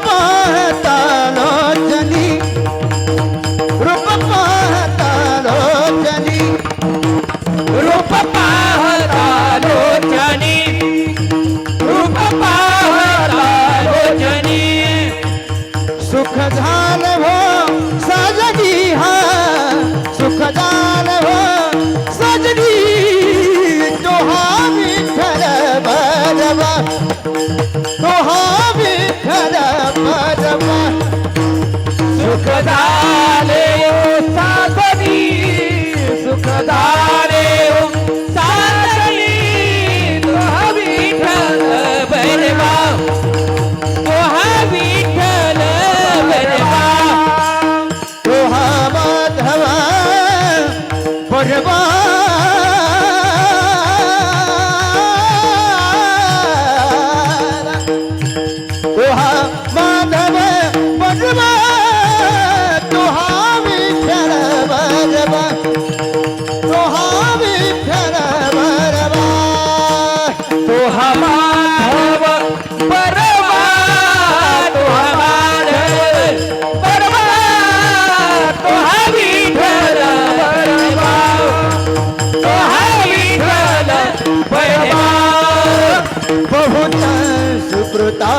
पाहता लोचनी, रूप पाहता लोचनी, रूप पाहता लोचनी, रूप पाहता लोचनी, सुख झालं हो सजनी, हा सुख झालं हो सजनी, तो हा विठ्ठल बरवा, तो हा विठ्ठल बरवा, सुख झाले ओ सासरी, सुख झाले ओ सासरी, तो हा विठ्ठल बरवा, तो हा विठ्ठल बरवा, तो हा माधवा बरवा, तो हा माधव बरवा, तो हा विठ्ठल बरवा, तो हा विठ्ठल बरवा, तो हा माधव बरवा, तो हा माधव बरवा, तो हा विठ्ठल बरवा, तो हा विठ्ठल बरवा. बहुत सुकृता